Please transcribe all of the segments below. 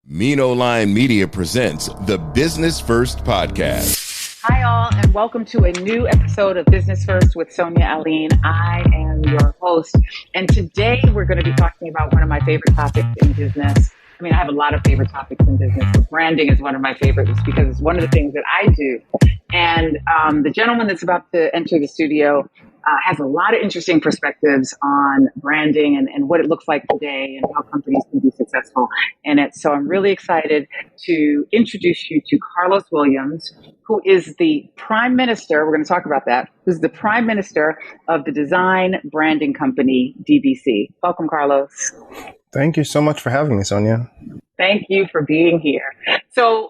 Mino Line Media presents the Business First Podcast. Hi, all, and welcome to a new episode of Business First with Sonia Aline. I am your host, and today we're going to be talking about one of my favorite topics in business. I mean, I have a lot of favorite topics in business, but branding is one of my favorites because it's one of the things that I do. And the gentleman that's about to enter the studio has a lot of interesting perspectives on branding and what it looks like today and how companies can be successful in it. So I'm really excited to introduce you to Carlos Williams, who is the Prime Minister. We're going to talk about that. Who's the Prime Minister of the design branding company, DBC. Welcome, Carlos. Thank you so much for having me, Sonia. Thank you for being here. So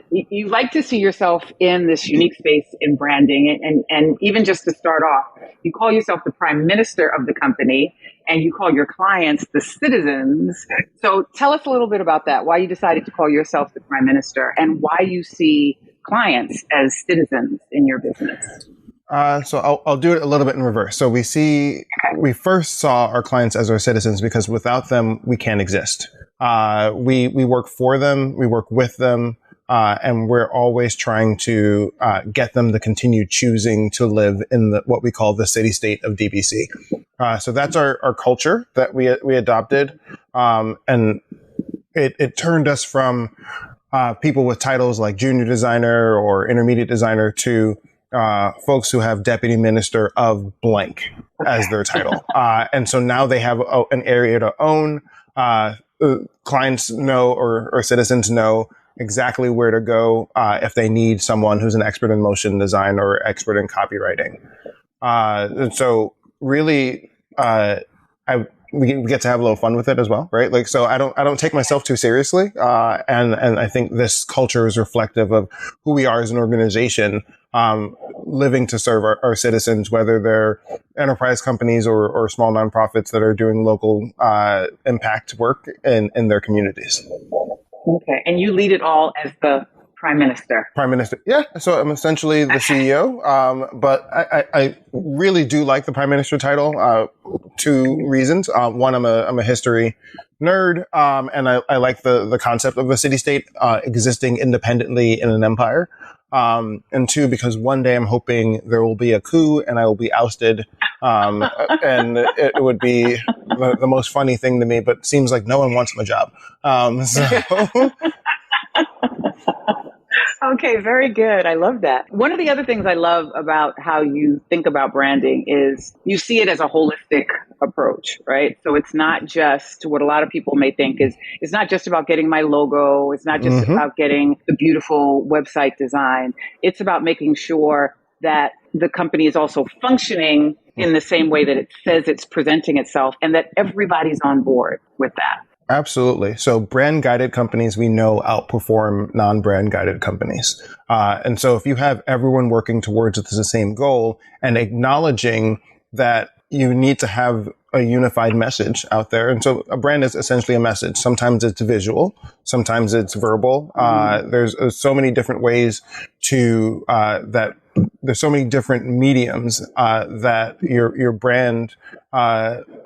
you like to see yourself in this unique space in branding. And even just to start off, you call yourself the Prime Minister of the company and you call your clients the citizens. So tell us a little bit about that, why you decided to call yourself the Prime Minister and why you see clients as citizens in your business. So I'll do it a little bit in reverse. So we first saw our clients as our citizens because without them, we can't exist. We work for them, we work with them, and we're always trying to get them to continue choosing to live in what we call the city state of DBC. So that's our culture that we adopted, and it turned us from people with titles like junior designer or intermediate designer to folks who have deputy minister of blank as their title. And so now they have an area to own. Clients know or citizens know exactly where to go if they need someone who's an expert in motion design or expert in copywriting. And so really, we get to have a little fun with it as well, right? Like, so I don't take myself too seriously. And I think this culture is reflective of who we are as an organization, living to serve our citizens, whether they're enterprise companies or small nonprofits that are doing local impact work in their communities. Okay. And you lead it all as the Prime Minister. Prime Minister. Yeah. So I'm essentially the CEO. But I really do like the Prime Minister title. Two reasons. One, I'm a history nerd. And I like the concept of a city state existing independently in an empire. And two, because one day I'm hoping there will be a coup and I will be ousted. And it would be the most funny thing to me, but it seems like no one wants my job. Okay, very good. I love that. One of the other things I love about how you think about branding is you see it as a holistic approach, right? So it's not just what a lot of people may think is, it's not just about getting my logo. It's not just about getting the beautiful website design. It's about making sure that the company is also functioning in the same way that it says it's presenting itself and that everybody's on board with that. Absolutely. So brand guided companies we know outperform non-brand guided companies. And so if you have everyone working towards the same goal and acknowledging that you need to have a unified message out there. And so a brand is essentially a message. Sometimes it's visual, sometimes it's verbal. There's so many different ways to there's so many different mediums that your brand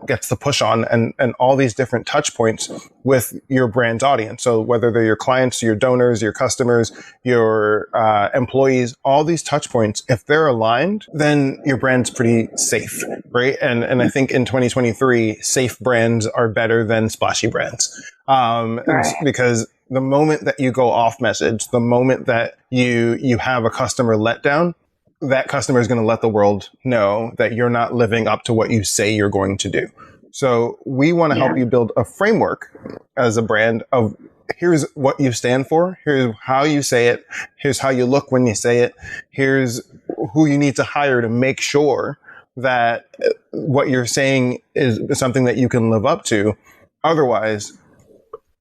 gets the push on and all these different touch points with your brand's audience. So whether they're your clients, your donors, your customers, your employees, all these touch points, if they're aligned, then your brand's pretty safe, right? And I think in 2023, safe brands are better than splashy brands. Right. Because the moment that you go off message, the moment that you have a customer letdown, that customer is going to let the world know that you're not living up to what you say you're going to do. So we want to help you build a framework as a brand of here's what you stand for. Here's how you say it. Here's how you look when you say it. Here's who you need to hire to make sure that what you're saying is something that you can live up to. Otherwise,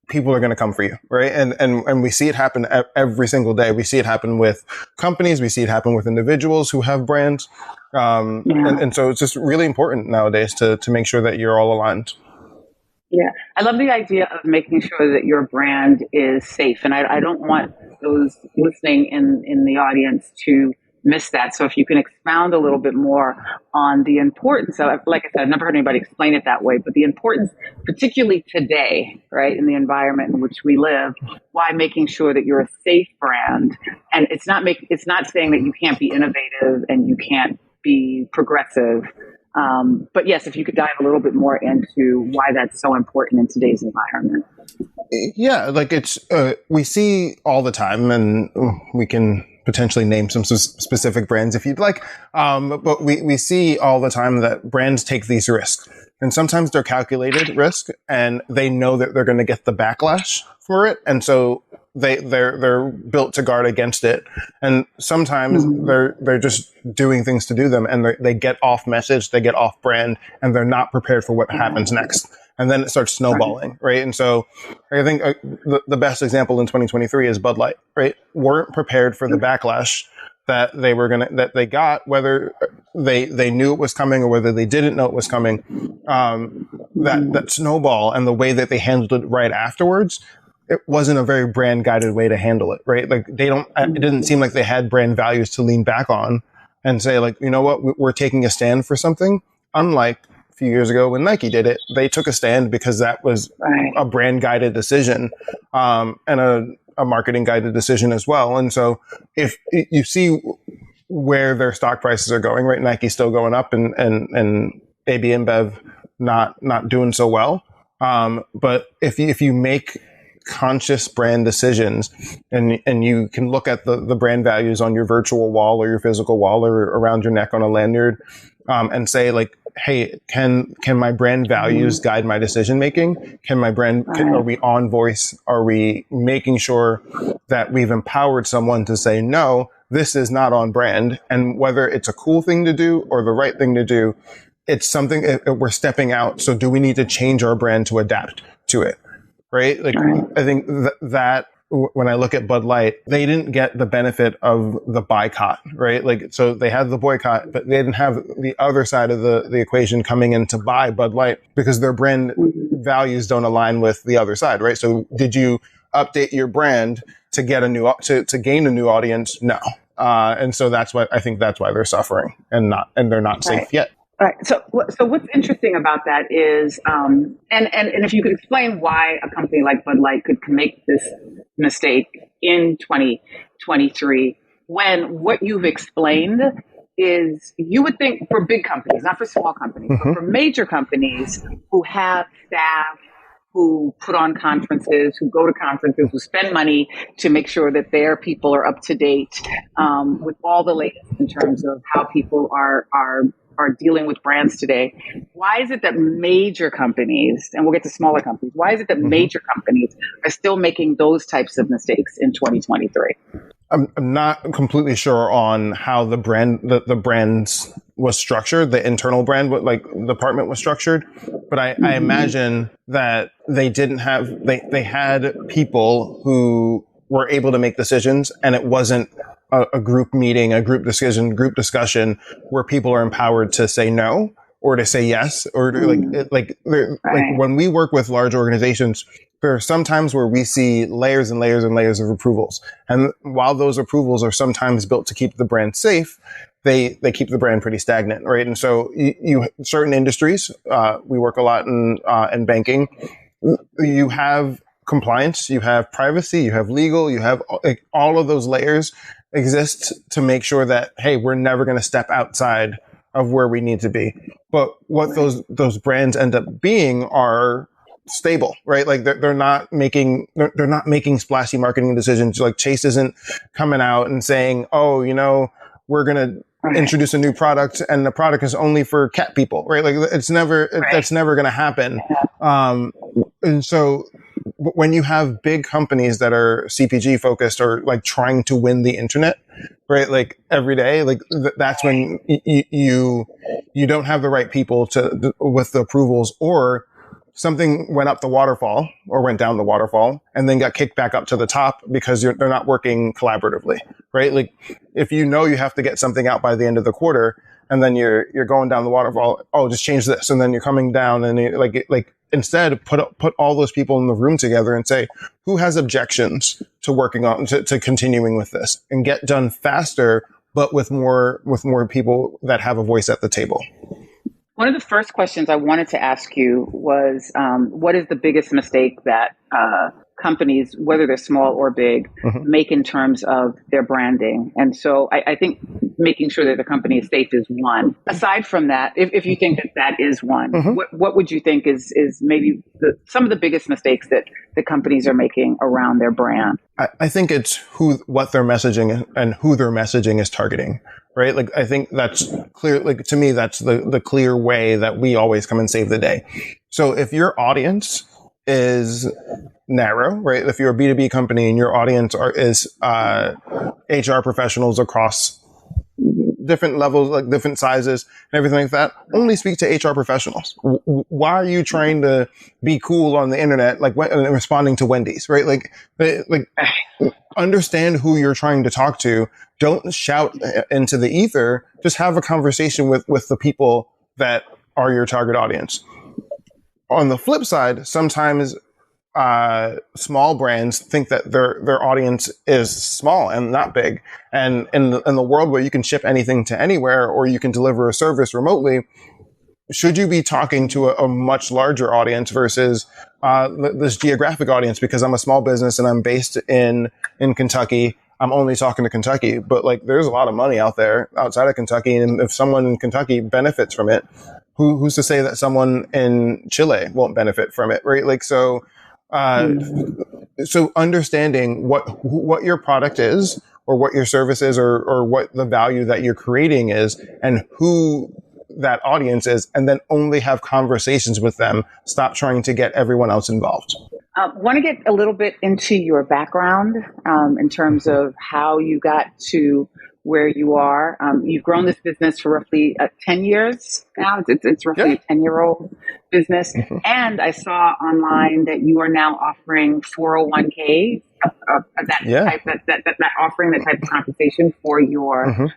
people are going to come for you, right? And we see it happen every single day. We see it happen with companies. We see it happen with individuals who have brands. And so it's just really important nowadays to make sure that you're all aligned. Yeah. I love the idea of making sure that your brand is safe. And I don't want those listening in the audience to miss that. So if you can expound a little bit more on the importance of, like I said, I've never heard anybody explain it that way, but the importance, particularly today, right, in the environment in which we live, why making sure that you're a safe brand. And it's not saying that you can't be innovative and you can't be progressive. But yes, if you could dive a little bit more into why that's so important in today's environment. Yeah, like we see all the time, and we can potentially name some specific brands if you'd like. But we see all the time that brands take these risks, and sometimes they're calculated risk, and they know that they're going to get the backlash for it, and so they're built to guard against it. And sometimes they're just doing things to do them, and they get off message, they get off brand, and they're not prepared for what happens next. And then it starts snowballing, right? And so I think the best example in 2023 is Bud Light, right? Weren't prepared for the backlash that they got, whether they knew it was coming or whether they didn't know it was coming. That snowball and the way that they handled it right afterwards, it wasn't a very brand guided way to handle it, right? Like it didn't seem like they had brand values to lean back on and say, like, you know what, we're taking a stand for something. Unlike a few years ago when Nike did it, they took a stand because that was a brand guided decision, and a marketing guided decision as well. And so if you see where their stock prices are going, right? Nike's still going up and AB InBev not doing so well. But if you make conscious brand decisions and you can look at the brand values on your virtual wall or your physical wall or around your neck on a lanyard, and say, like, hey, can my brand values guide my decision making? Can my brand, are we on voice? Are we making sure that we've empowered someone to say, no, this is not on brand? And whether it's a cool thing to do or the right thing to do, it's something we're stepping out. So do we need to change our brand to adapt to it? Right? Like, I think that when I look at Bud Light, they didn't get the benefit of the boycott, right? Like, so they had the boycott, but they didn't have the other side of the equation coming in to buy Bud Light because their brand values don't align with the other side, right? So did you update your brand to get to gain a new audience? No. And so that's why they're suffering and they're not safe yet. All right. So what's interesting about that is, and if you could explain why a company like Bud Light could make this mistake in 2023, when what you've explained is, you would think for big companies, not for small companies, but for major companies who have staff, who put on conferences, who go to conferences, who spend money to make sure that their people are up to date with all the latest in terms of how people are dealing with brands today. Why is it that major companies, and we'll get to smaller companies, why is it that major companies are still making those types of mistakes in 2023? I'm not completely sure on how the brands was structured, the internal brand department was structured, but I imagine that they had people who were able to make decisions, and it wasn't a group meeting, a group decision, group discussion where people are empowered to say no or to say yes, or to like when we work with large organizations, there are some times where we see layers and layers and layers of approvals. And while those approvals are sometimes built to keep the brand safe, they keep the brand pretty stagnant, right? And so you certain industries, we work a lot in banking, you have compliance, you have privacy, you have legal, you have all of those layers exist to make sure that, hey, we're never going to step outside of where we need to be. But what those brands end up being are stable, right? Like they're not making splashy marketing decisions. Like Chase isn't coming out and saying, oh, we're going to introduce a new product and the product is only for cat people, right? Like that's never going to happen. And so when you have big companies that are CPG focused or like trying to win the internet, right? Like every day, like that's when you don't have the right people with the approvals, or something went up the waterfall or went down the waterfall and then got kicked back up to the top because they're not working collaboratively, right? Like if you have to get something out by the end of the quarter and then you're going down the waterfall, oh, just change this. And then you're coming down and instead put all those people in the room together and say, who has objections to working on, to continuing with this, and get done faster but with more people that have a voice at the table. One of the first questions I wanted to ask you was, what is the biggest mistake that companies, whether they're small or big, make in terms of their branding? And so I think making sure that the company is safe is one. Aside from that, if you think that that is one, what would you think is maybe some of the biggest mistakes that the companies are making around their brand? I think it's what their messaging and who their messaging is targeting. Right? Like, I think that's clear. Like, to me, that's the clear way that we always come and save the day. So if your audience is narrow, right? If you're a B2B company and your audience is HR professionals across different levels, like different sizes and everything like that, only speak to HR professionals. Why are you trying to be cool on the internet, like responding to Wendy's, right? Like understand who you're trying to talk to. Don't shout into the ether. Just have a conversation with the people that are your target audience. On the flip side, sometimes small brands think that their audience is small and not big. And in the world where you can ship anything to anywhere or you can deliver a service remotely, should you be talking to a much larger audience versus this geographic audience? Because I'm a small business and I'm based in Kentucky, I'm only talking to Kentucky. But like, there's a lot of money out there outside of Kentucky, and if someone in Kentucky benefits from it, who's to say that someone in Chile won't benefit from it, right? Like, so understanding what your product is, or what your service is, or what the value that you're creating is, and who that audience is, and then only have conversations with them. Stop trying to get everyone else involved. Want to get a little bit into your background in terms of how you got to where you are. You've grown this business for roughly 10 years now. It's roughly a 10-year-old business. And I saw online that you are now offering 401k, that offering that type of compensation for your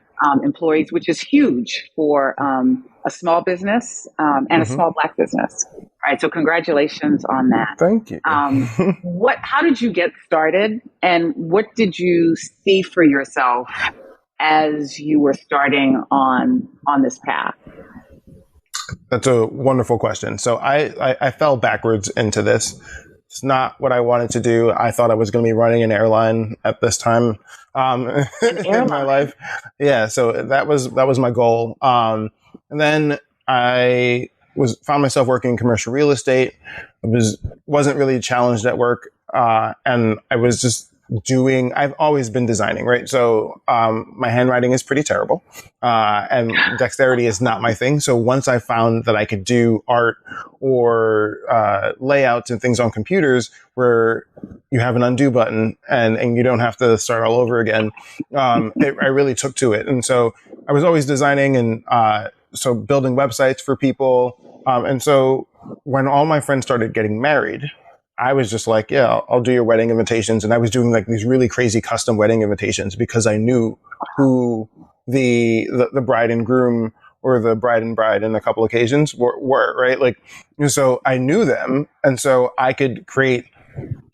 employees, which is huge for a small business and a small Black business. All right, so congratulations on that. Thank you. How did you get started, and what did you see for yourself as you were starting on this path? That's a wonderful question. So I fell backwards into this. It's not what I wanted to do. I thought I was going to be running an airline at this time in my life. Yeah, so that was my goal. And then I found myself working in commercial real estate. I wasn't really challenged at work, and I was just I've always been designing, right? So my handwriting is pretty terrible, and dexterity is not my thing. So once I found that I could do art or layouts and things on computers where you have an undo button and you don't have to start all over again, I really took to it. And so I was always designing and so building websites for people. And so when all my friends started getting married, I was just like, yeah, I'll do your wedding invitations. And I was doing like these really crazy custom wedding invitations because I knew who the bride and groom, or the bride and bride in a couple occasions were, right? Like, so I knew them. And so I could create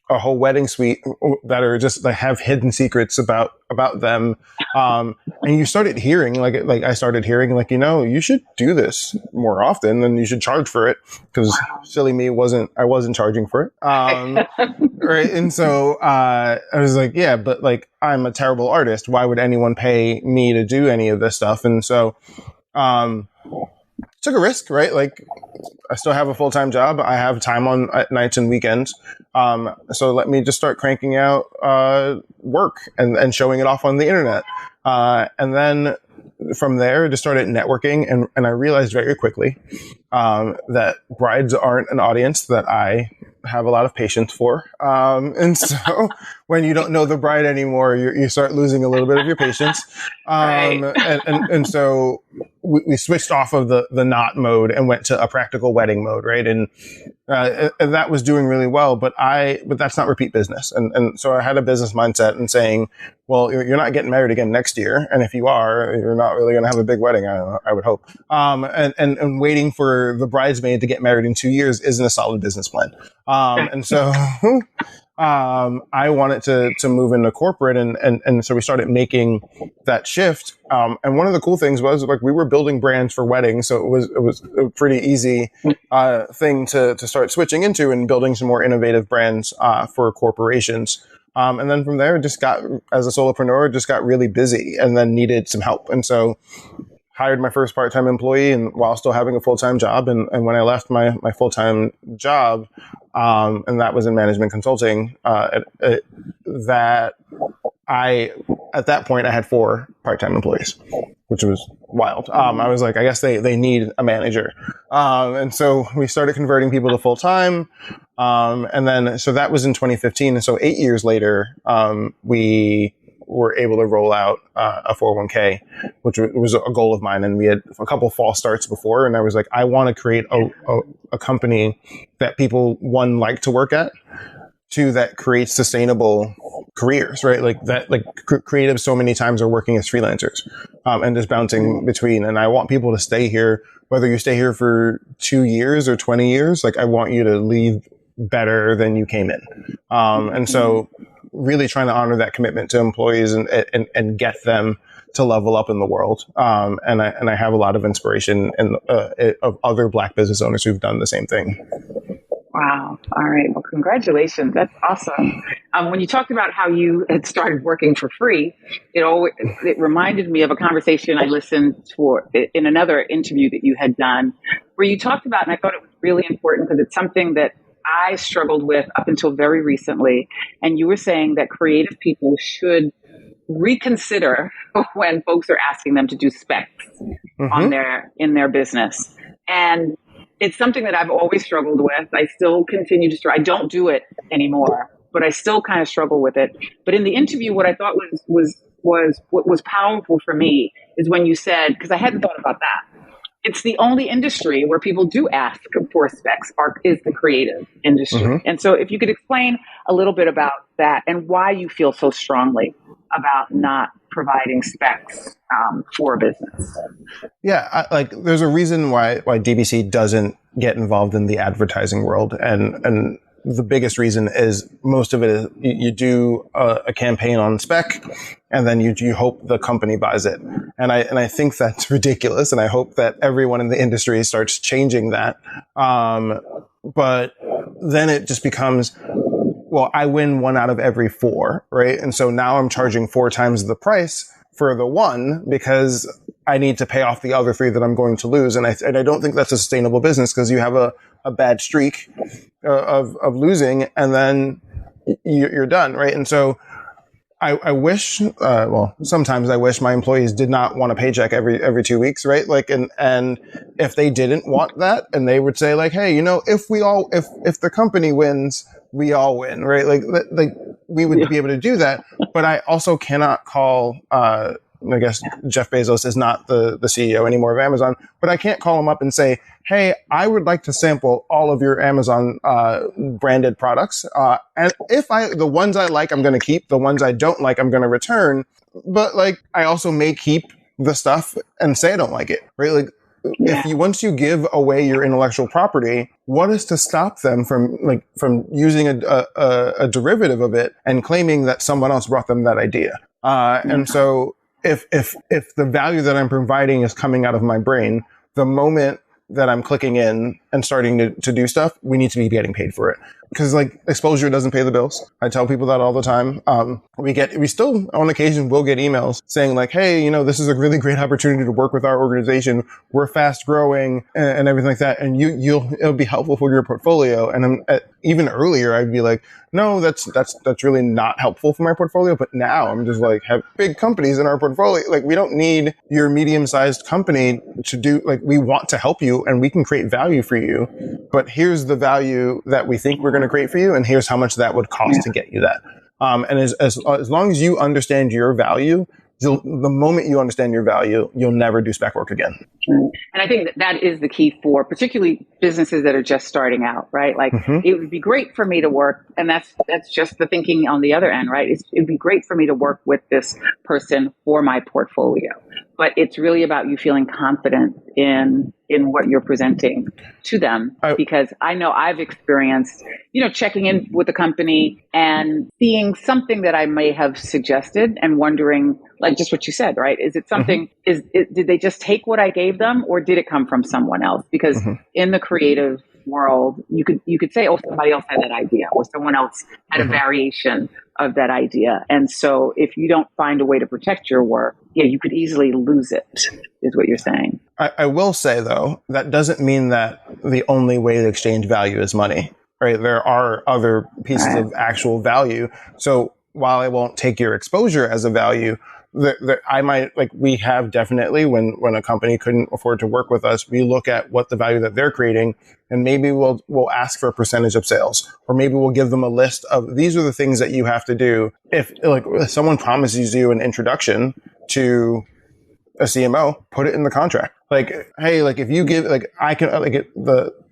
a whole wedding suite that are just like have hidden secrets about them. And you started hearing like I started hearing like, you should do this more often and you should charge for it, because silly me I wasn't charging for it. Right. And so, I was like, yeah, but like, I'm a terrible artist. Why would anyone pay me to do any of this stuff? And so, took a risk, right? Like, I still have a full-time job. I have time on nights and weekends. So let me just start cranking out work and showing it off on the internet. And then from there, just started networking. And I realized very quickly that brides aren't an audience that I have a lot of patience for. And so when you don't know the bride anymore, you start losing a little bit of your patience. And so we switched off of the not mode and went to a practical wedding mode, right? And that was doing really well, but that's not repeat business. And so I had a business mindset and saying, well, you're not getting married again next year. And if you are, you're not really going to have a big wedding, I would hope. And waiting for the bridesmaid to get married in 2 years isn't a solid business plan. And so I wanted to move into corporate, and so we started making that shift. And one of the cool things was like we were building brands for weddings, so it was a pretty easy thing to start switching into and building some more innovative brands for corporations. And then from there, as a solopreneur, just got really busy and then needed some help. And so hired my first part-time employee and while still having a full-time job. And when I left my full-time job, and that was in management consulting, at that point I had 4 part-time employees, which was wild. I was like, I guess they need a manager. And so we started converting people to full-time. And then, so that was in 2015. And so 8 years later, we were able to roll out a 401k, which was a goal of mine. And we had a couple false starts before. And I was like, I want to create a company that people, one, like to work at, 2, that creates sustainable careers, right? Like that, like creatives so many times are working as freelancers and just bouncing between. And I want people to stay here, whether you stay here for 2 years or 20 years, like I want you to leave better than you came in. And so really trying to honor that commitment to employees and get them to level up in the world. And I have a lot of inspiration of other Black business owners who've done the same thing. Wow. All right. Well, congratulations. That's awesome. When you talked about how you had started working for free, it reminded me of a conversation I listened to in another interview that you had done where you talked about, and I thought it was really important because it's something that I struggled with up until very recently. And you were saying that creative people should reconsider when folks are asking them to do specs in their business. And it's something that I've always struggled with. I still continue to struggle. I don't do it anymore, but I still kind of struggle with it. But in the interview, what I thought was what was powerful for me is when you said, because I hadn't thought about that. It's the only industry where people do ask for specs is the creative industry. And so if you could explain a little bit about that and why you feel so strongly about not providing specs for a business. Yeah, there's a reason why DBC doesn't get involved in the advertising world. And the biggest reason is most of it is you do a campaign on spec and then you hope the company buys it. And I think that's ridiculous. And I hope that everyone in the industry starts changing that. But then it just becomes, well, I win 1 out of every 4, right? And so now I'm charging 4 times the price for the 1 because I need to pay off the other 3 that I'm going to lose. And I don't think that's a sustainable business because you have a bad streak of losing and then you're done, right? And so I wish, sometimes I wish my employees did not want a paycheck every 2 weeks, right? Like, and if they didn't want that and they would say like, hey, if the company wins, we all win, right? Like we would be able to do that. But I also cannot call, I guess Jeff Bezos is not the CEO anymore of Amazon, but I can't call him up and say, hey, I would like to sample all of your Amazon branded products. And if the ones I like, I'm going to keep. The ones I don't like, I'm going to return. But like, I also may keep the stuff and say I don't like it, right? Like, once you give away your intellectual property, what is to stop them from using a derivative of it and claiming that someone else brought them that idea? And so if the value that I'm providing is coming out of my brain, the moment that I'm clicking in and starting to do stuff, we need to be getting paid for it. Because like exposure doesn't pay the bills. I tell people that all the time. We still on occasion will get emails saying like, hey, this is a really great opportunity to work with our organization. We're fast growing and everything like that. And it'll be helpful for your portfolio. And even earlier, I'd be like, no, that's really not helpful for my portfolio. But now I'm just like, have big companies in our portfolio. Like we don't need your medium-sized company to do, like we want to help you and we can create value for you. But here's the value that we think we're going to create for you. And here's how much that would cost to get you that. And as long as you understand your value, the moment you understand your value, you'll never do spec work again. And I think that is the key for particularly businesses that are just starting out, right? Like it would be great for me to work. And that's just the thinking on the other end, right? It'd be great for me to work with this person for my portfolio. but it's really about you feeling confident in what you're presenting to them. Because I know I've experienced, checking in with a company and seeing something that I may have suggested and wondering, like just what you said, right? Is it something, did they just take what I gave them, or did it come from someone else? Because in the creative world, you could say, oh, somebody else had that idea, or someone else had a variation of that idea. And so if you don't find a way to protect your work, you could easily lose it, is what you're saying. I will say, though, that doesn't mean that the only way to exchange value is money, right? There are other pieces of actual value. So while I won't take your exposure as a value, I might, like, we have definitely, when a company couldn't afford to work with us, we look at what the value that they're creating, and maybe we'll ask for a percentage of sales, or maybe we'll give them a list of, these are the things that you have to do. If someone promises you an introduction to a CMO, put it in the contract. Like, hey, like, if you give, like, I can, like,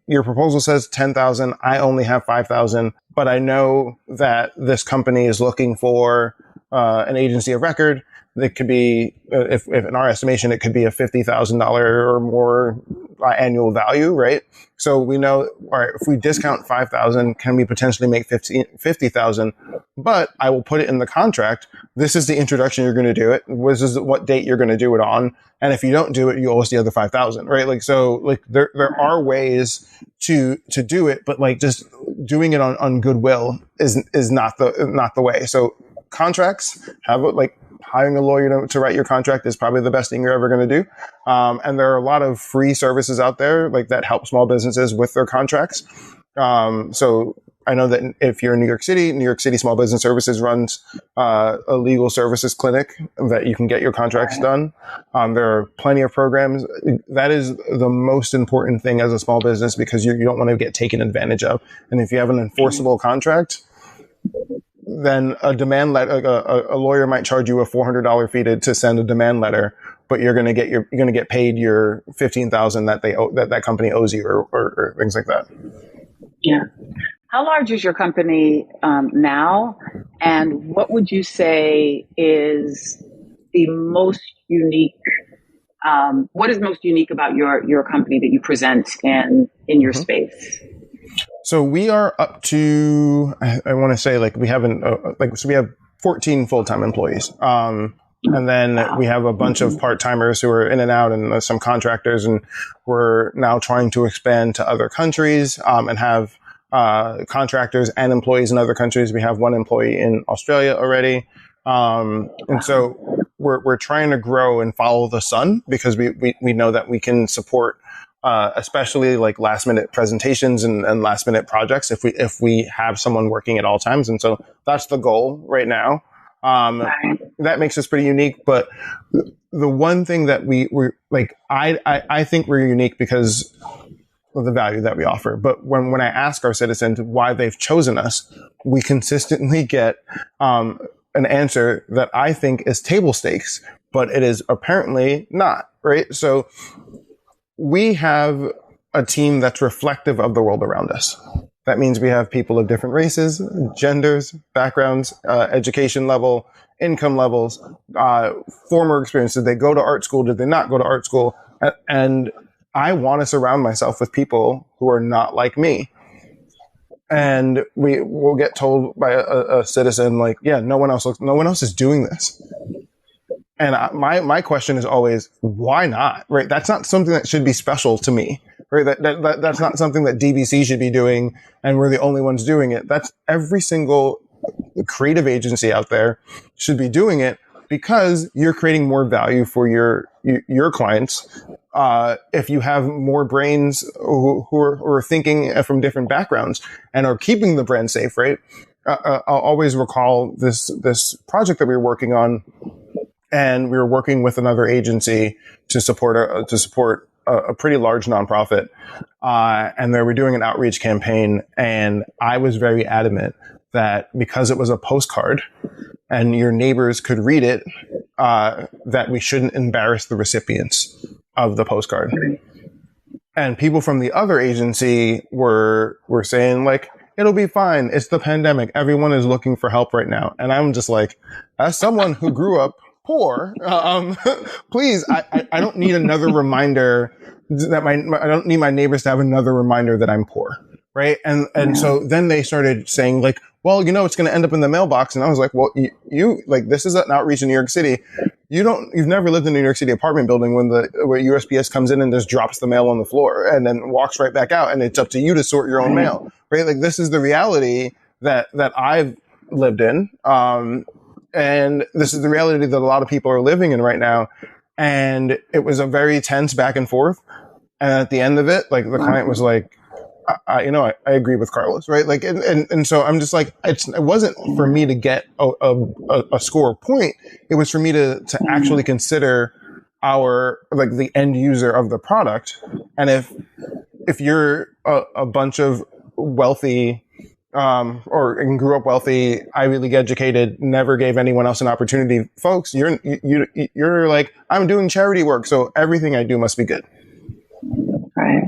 your proposal says 10,000, I only have 5,000, but I know that this company is looking for an agency of record. It could be, if in our estimation, it could be a $50,000 or more annual value, right? So we know, all right, if we discount 5,000, can we potentially make 50,000? But I will put it in the contract. This is the introduction you're going to do it. This is what date you're going to do it on. And if you don't do it, you owe us the other 5,000, right? Like, so, like, there are ways to do it, but, like, just doing it on goodwill is not the way. So contracts have, like, hiring a lawyer to write your contract is probably the best thing you're ever going to do. And there are a lot of free services out there, like, that help small businesses with their contracts. So I know that if you're in New York City Small Business Services runs a legal services clinic that you can get your contracts done. There are plenty of programs. That is the most important thing as a small business, because you don't want to get taken advantage of. And if you have an enforceable contract, then a demand letter, a lawyer might charge you a $400 fee to send a demand letter, but you're going to get paid your $15,000 that that company owes you, or things like that. Yeah. How large is your company now, and what would you say is the most unique? What is most unique about your company that you present in your space? So we are up to, I want to say, like, we haven't, so we have 14 full-time employees. And then we have a bunch of part-timers who are in and out, and some contractors, and we're now trying to expand to other countries, and have contractors and employees in other countries. We have one employee in Australia already. And so we're trying to grow and follow the sun, because we know that we can support especially, like, last minute presentations and last minute projects if we have someone working at all times. And so that's the goal right now. That makes us pretty unique. But the one thing that we're like, I think we're unique because of the value that we offer. But when I ask our citizens why they've chosen us, we consistently get an answer that I think is table stakes, but it is apparently not, right? So we have a team that's reflective of the world around us. That means we have people of different races, genders, backgrounds, education level, income levels, former experience. Did they go to art school? Did they not go to art school? And I want to surround myself with people who are not like me. And we will get told by a citizen, like, yeah, no one else is doing this. And my question is always, why not? Right? That's not something that should be special to me. Right? That's not something that DBC should be doing, and we're the only ones doing it. That's every single creative agency out there should be doing it, because you're creating more value for your clients. If you have more brains who are thinking from different backgrounds and are keeping the brand safe, right? I'll always recall this project that we were working on. And we were working with another agency to support a pretty large nonprofit. And they were doing an outreach campaign. And I was very adamant that because it was a postcard and your neighbors could read it, that we shouldn't embarrass the recipients of the postcard. And people from the other agency were saying, like, it'll be fine. It's the pandemic. Everyone is looking for help right now. And I'm just like, as someone who grew up poor, please, I don't need another reminder I don't need my neighbors to have another reminder that I'm poor. Right. And so then they started saying like, well, it's going to end up in the mailbox. And I was like, well, you like, this is an outreach in New York City. You've never lived in a New York City apartment building where USPS comes in and just drops the mail on the floor and then walks right back out. And it's up to you to sort your own mail. Right. Like this is the reality that I've lived in. And this is the reality that a lot of people are living in right now. And it was a very tense back and forth. And at the end of it, like the client was like, I agree with Carlos, right? Like, and so I'm just like, it wasn't for me to get a score point. It was for me to actually consider the end user of the product. And if you're a bunch of wealthy, or grew up wealthy, Ivy League educated, never gave anyone else an opportunity, folks, you're like, I'm doing charity work, so everything I do must be good. Right.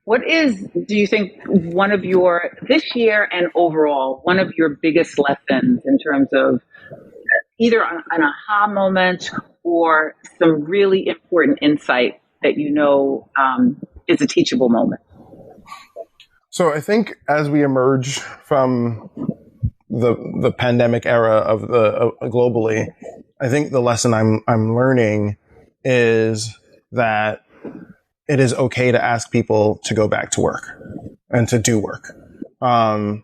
What do you think, this year and overall, one of your biggest lessons in terms of either an aha moment or some really important insight that is a teachable moment? So I think as we emerge from the pandemic era of globally, I think the lesson I'm learning is that it is okay to ask people to go back to work and to do work. I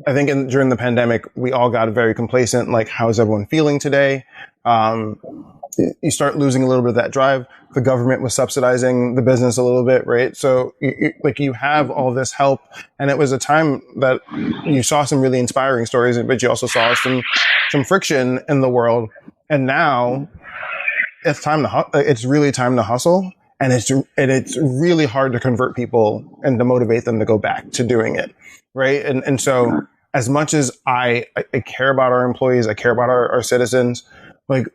think during the pandemic, we all got very complacent. Like, how's everyone feeling today? You start losing a little bit of that drive. The government was subsidizing the business a little bit, right? So you have all this help. And it was a time that you saw some really inspiring stories, but you also saw some friction in the world. And now it's really time to hustle. And it's really hard to convert people and to motivate them to go back to doing it, right? And so as much as I care about our employees, I care about our citizens, like,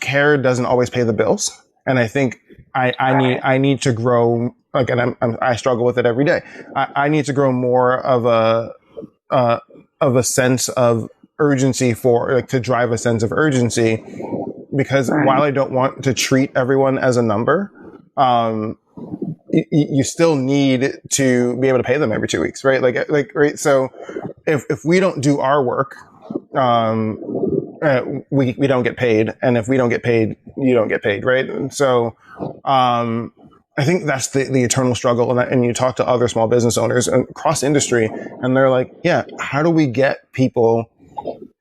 care doesn't always pay the bills. And I think I need to grow, like, and I struggle with it every day. I need to grow more of a sense of urgency to drive a sense of urgency. Because while I don't want to treat everyone as a number, you still need to be able to pay them every 2 weeks, right? Right. So if we don't do our work, we don't get paid. And if we don't get paid, you don't get paid. Right. And so, I think that's the eternal struggle. And you talk to other small business owners across industry, and they're like, yeah, how do we get people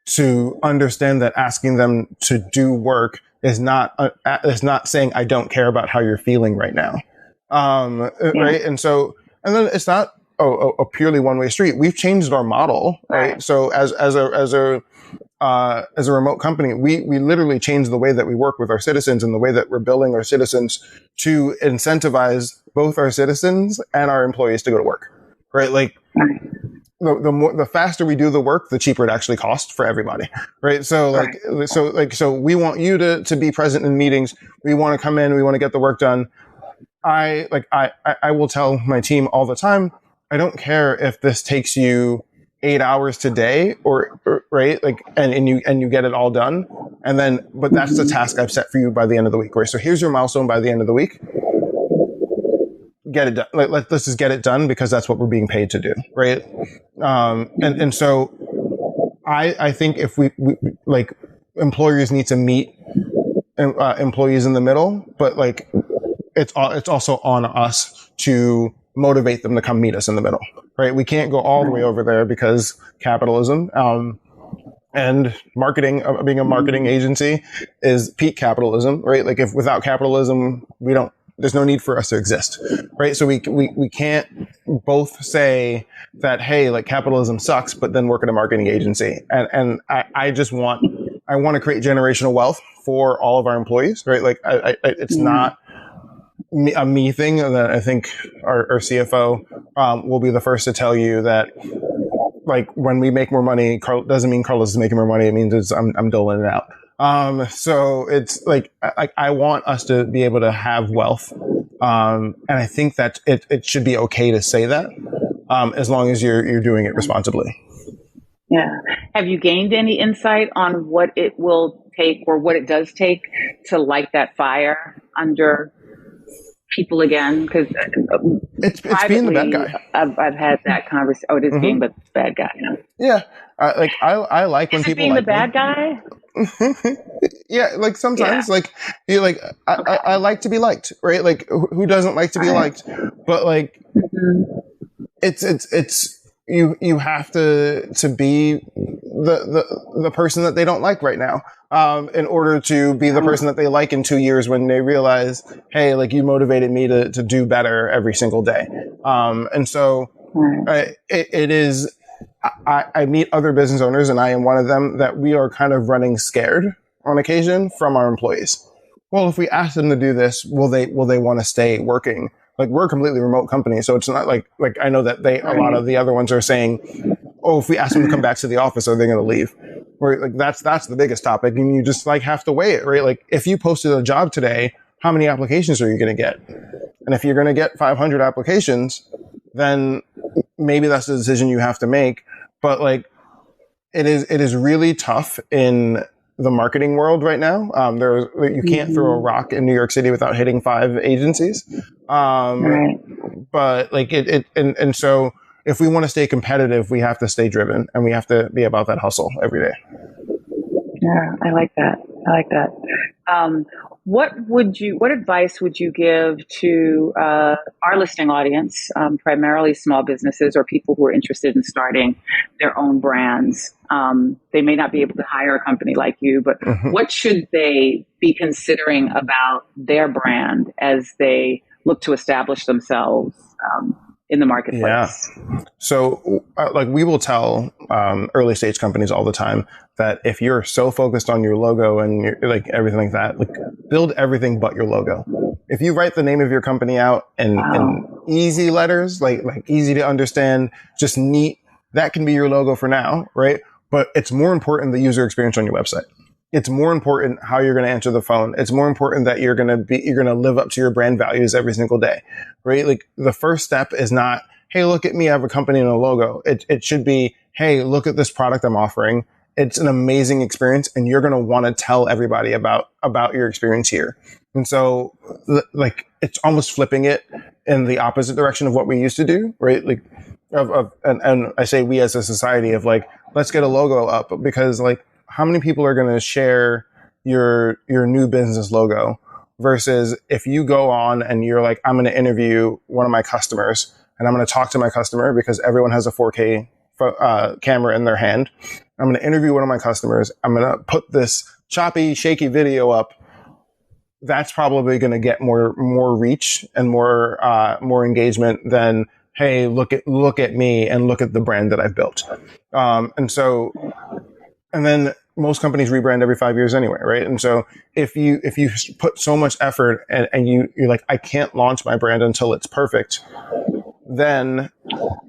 to understand that asking them to do work is not saying I don't care about how you're feeling right now, right? And then it's not a purely one-way street. We've changed our model, right? So as a remote company, we literally changed the way that we work with our citizens and the way that we're billing our citizens to incentivize both our citizens and our employees to go to work, right? Like, the faster we do the work, the cheaper it actually costs for everybody, right? So so we want you to be present in meetings. We want to come in. We want to get the work done. I will tell my team all the time, I don't care if this takes you 8 hours today or right, like, and you get it all done, but that's the task I've set for you by the end of the week, right? So here's your milestone by the end of the week. Get it done. Let's just get it done, because that's what we're being paid to do, right? And so I think if we like, employers need to meet employees in the middle, but like, it's also on us to motivate them to come meet us in the middle, right? We can't go all the way over there because capitalism, and marketing, being a marketing agency is peak capitalism, right? Like, if without capitalism, there's no need for us to exist, right? So we can't both say that, hey, like, capitalism sucks, but then work at a marketing agency. And I want to create generational wealth for all of our employees, right? Like, it's not a me thing. That I think our CFO will be the first to tell you that, like, when we make more money, doesn't mean Carlos is making more money. It means I'm doling it out. So it's like, I want us to be able to have wealth. And I think that it should be okay to say that, as long as you're doing it responsibly. Yeah. Have you gained any insight on what it will take or what it does take to light that fire under people again? Because It's being the bad privately, guy. I've had that conversation. Oh, it is being Mm-hmm. the bad guy. Yeah. Yeah. I like when Is it people being the like me. bad guy? Yeah, like Yeah. sometimes, like you like Okay. I like to be liked, right? Like who doesn't like to All be right. liked? But like Mhm. it's you have to be the person that they don't like right now, in order to be the person that they like in 2 years when they realize, hey, like you motivated me to do better every single day. And so Right. it is. I meet other business owners, and I am one of them, that we are kind of running scared on occasion from our employees. Well, if we ask them to do this, will they want to stay working? Like, we're a completely remote company, so it's not like I know that a lot Right. of the other ones are saying, oh, if we ask them to come back to the office, are they going to leave? Or like that's the biggest topic, and you just like have to weigh it, right? Like, if you posted a job today, how many applications are you going to get? And if you're going to get 500 applications, then maybe that's the decision you have to make. But like, it is really tough in the marketing world right now. You can't throw a rock in New York City without hitting 5 agencies. Right. But like and so if we want to stay competitive, we have to stay driven, and we have to be about that hustle every day. Yeah, I like that. I like that. What advice would you give to our listening audience, primarily small businesses or people who are interested in starting their own brands? They may not be able to hire a company like you, but what should they be considering about their brand as they look to establish themselves in the marketplace? Yeah. So, like, we will tell early stage companies all the time that if you're so focused on your logo and you're, like everything like that, like, build everything but your logo. If you write the name of your company out in easy letters, like easy to understand, just neat, that can be your logo for now, right? But it's more important the user experience on your website. It's more important how you're going to answer the phone. It's more important that you're going to live up to your brand values every single day, right? Like, the first step is not, hey, look at me, I have a company and a logo. It should be, hey, look at this product I'm offering. It's an amazing experience, and you're going to want to tell everybody about your experience here. And so, like, it's almost flipping it in the opposite direction of what we used to do, right? Like, and I say we as a society of like, let's get a logo up, because like, how many people are going to share your new business logo versus if you go on and you're like, I'm going to interview one of my customers and I'm going to talk to my customer because everyone has a 4K camera in their hand. I'm going to interview one of my customers. I'm going to put this choppy, shaky video up. That's probably going to get more reach and more engagement than, hey, look at me and look at the brand that I've built. And then most companies rebrand every 5 years anyway, right? And so if you put so much effort and you're like, I can't launch my brand until it's perfect, then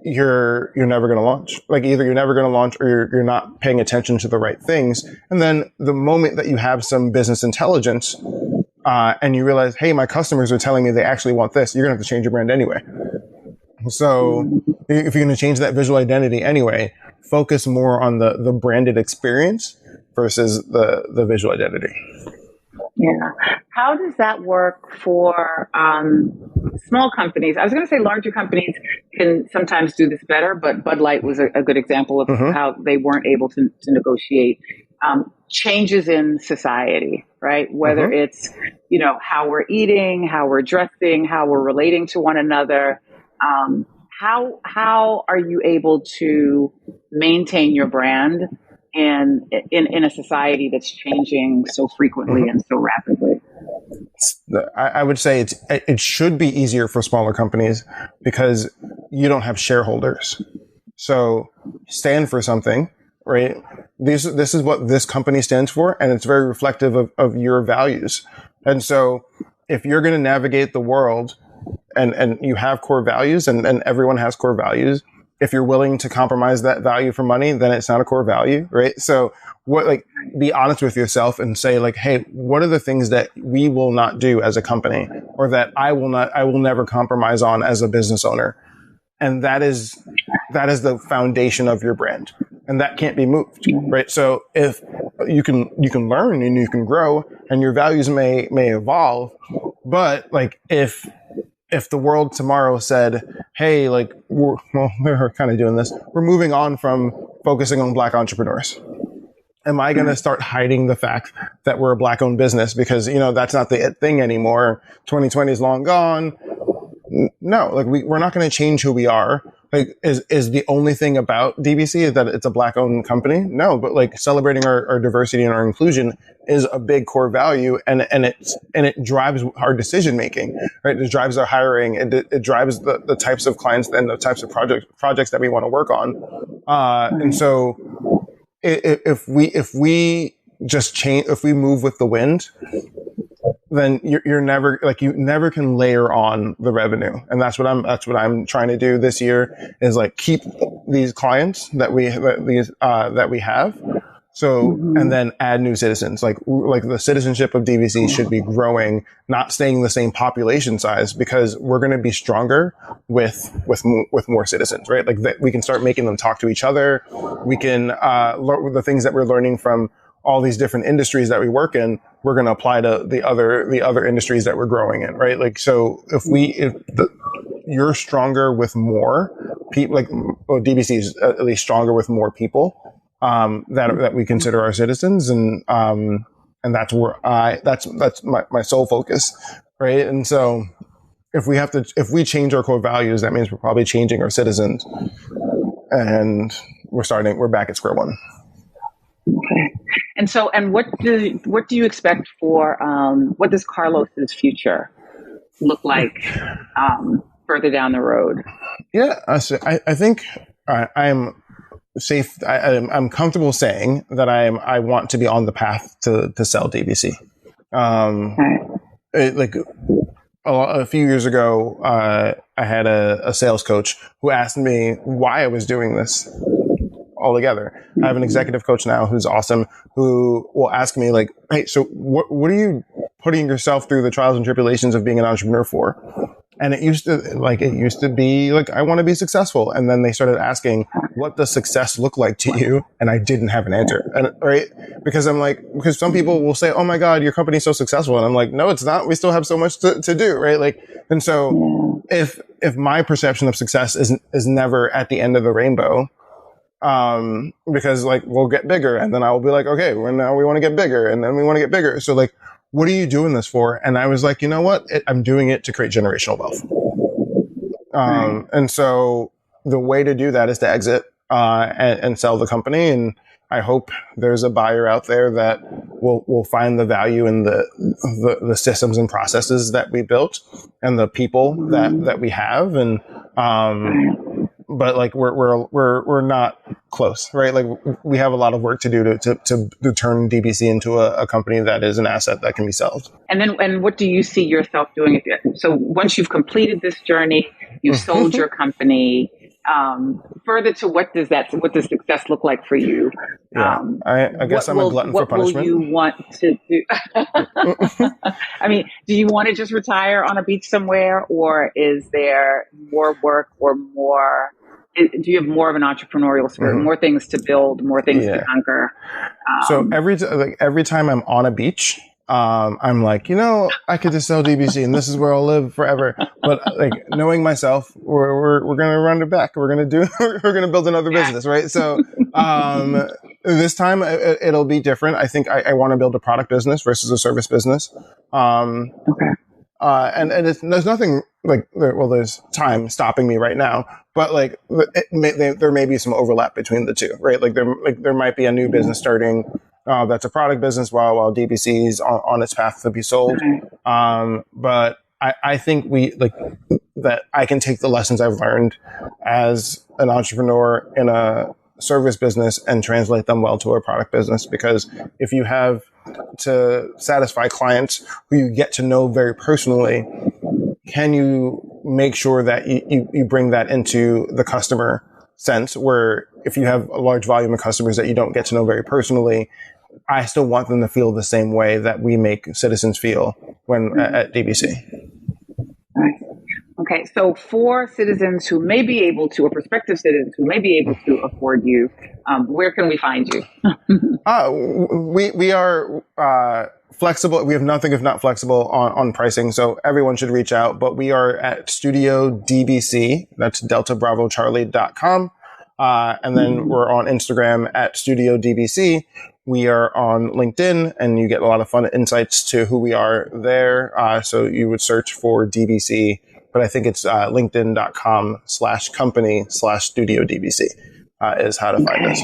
you're never going to launch. Like, either you're never going to launch or you're not paying attention to the right things. And then the moment that you have some business intelligence, and you realize, hey, my customers are telling me they actually want this, you're going to have to change your brand anyway. So if you're going to change that visual identity anyway, focus more on the branded experience versus the visual identity. Yeah. How does that work for small companies? I was going to say larger companies can sometimes do this better, but Bud Light was a good example of how they weren't able to negotiate changes in society, right? Whether it's, how we're eating, how we're dressing, how we're relating to one another. How are you able to maintain your brand in a society that's changing so frequently and so rapidly? I would say it should be easier for smaller companies because you don't have shareholders. So stand for something, right? This is what this company stands for, and it's very reflective of your values. And so if you're going to navigate the world and you have core values and everyone has core values, if you're willing to compromise that value for money, then it's not a core value, right? So be honest with yourself and say like, hey, what are the things that we will not do as a company, or that I will never compromise on as a business owner? And that is the foundation of your brand. and that can't be moved, right? So if you can learn and you can grow, and your values may evolve, but like if the world tomorrow said, hey, like we're kind of doing this, we're moving on from focusing on Black entrepreneurs. Am I going to start hiding the fact that we're a Black-owned business because, that's not the thing anymore? 2020 is long gone. No, like we're not going to change who we are. Like, is the only thing about DBC is that it's a Black-owned company? No, but like celebrating our diversity and our inclusion is a big core value, and it drives our decision making, right? It drives our hiring. It drives the types of clients and the types of projects that we want to work on. And so if we just change, if we move with the wind, then you're never, like, you never can layer on the revenue. And that's what I'm trying to do this year, is like keep these clients that we have. So, and then add new citizens. Like the citizenship of DVC should be growing, not staying the same population size, because we're going to be stronger with more citizens, right? Like we can start making them talk to each other. We can, learn the things that we're learning from all these different industries that we work in, we're going to apply to the other industries that we're growing in, right? Like, so if you're stronger with more people, like, well, DBC is at least stronger with more people that we consider our citizens, and that's where that's my sole focus, right? And so if we change our core values, that means we're probably changing our citizens, and we're back at square one. Okay. And so, and what do you expect for, what does Carlos's future look like further down the road? Yeah, I think I am safe. I'm comfortable saying that I want to be on the path to sell DBC. Like a few years ago, I had a sales coach who asked me why I was doing this altogether. I have an executive coach now who's awesome, who will ask me, like, hey, so what are you putting yourself through the trials and tribulations of being an entrepreneur for? And it used to be like, I want to be successful. And then they started asking, what does success look like to you? And I didn't have an answer. And right, because some people will say, oh my God, your company's so successful. And I'm like, no, it's not. We still have so much to do. Right. Like, and so if my perception of success is never at the end of the rainbow, because like we'll get bigger, and then I will be like, okay, well, now we want to get bigger, and then we want to get bigger. So like, what are you doing this for? And I was like, you know what? I'm doing it to create generational wealth. And so the way to do that is to exit, and sell the company. And I hope there's a buyer out there that will find the value in the systems and processes that we built and the people that we have. And, but like we're not close, right? Like we have a lot of work to do to turn DBC into a company that is an asset that can be sold. And what do you see yourself doing? So once you've completed this journey, you've sold your company. Further to what does success look like for you? Yeah, I guess I'm a glutton for punishment. What will you want to do? I mean, do you want to just retire on a beach somewhere, or is there more work or more? Do you have more of an entrepreneurial spirit, more things to build, more things to conquer? So every time I'm on a beach, I'm like, I could just sell DBC and this is where I'll live forever. But like knowing myself, we're going to run it back. We're going to build another business. Right. So, this time it'll be different. I think I want to build a product business versus a service business. Okay. And there's nothing like, there's time stopping me right now, but like there may be some overlap between the two, right? Like there might be a new business starting, that's a product business while DBC is on its path to be sold. But I think that I can take the lessons I've learned as an entrepreneur in a service business and translate them well to a product business. Because if you have to satisfy clients who you get to know very personally, can you make sure that you bring that into the customer sense, where if you have a large volume of customers that you don't get to know very personally, I still want them to feel the same way that we make citizens feel when at DBC. Right. Okay, so for citizens who may be able to, or prospective citizens who may be able to afford you, where can we find you? We are flexible. We have nothing if not flexible on pricing, so everyone should reach out. But we are at Studio DBC. That's DeltaBravoCharlie.com. And then we're on Instagram at Studio DBC. We are on LinkedIn, and you get a lot of fun insights to who we are there. So you would search for DBC, but I think it's linkedin.com/company/Studio DBC is how to find us.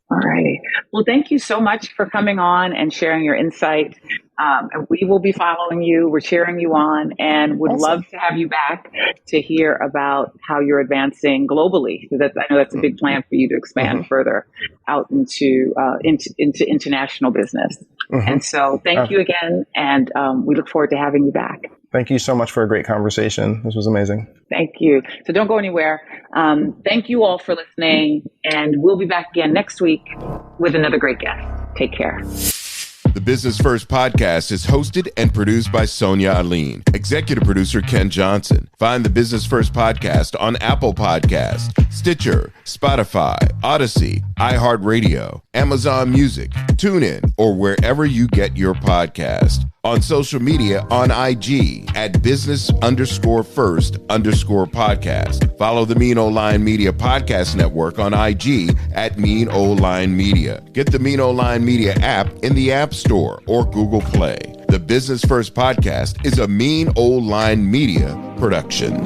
All righty. Well, thank you so much for coming on and sharing your insight. And we will be following you. We're cheering you on, and would love to have you back to hear about how you're advancing globally. So I know that's a big plan for you to expand further out into international business. And so thank you again. And we look forward to having you back. Thank you so much for a great conversation. This was amazing. Thank you. So don't go anywhere. Thank you all for listening, and we'll be back again next week with another great guest. Take care. The Business First podcast is hosted and produced by Sonia Aline. Executive producer Ken Johnson. Find the Business First podcast on Apple Podcasts, Stitcher, Spotify, Odyssey, iHeartRadio, Amazon Music, TuneIn, or wherever you get your podcast. On social media on IG at business_first_podcast. Follow the Mean Old Line Media Podcast Network on IG at Mean Old Line Media. Get the Mean Old Line Media app in the App Store or Google Play. The Business First podcast is a Mean Old Line Media production.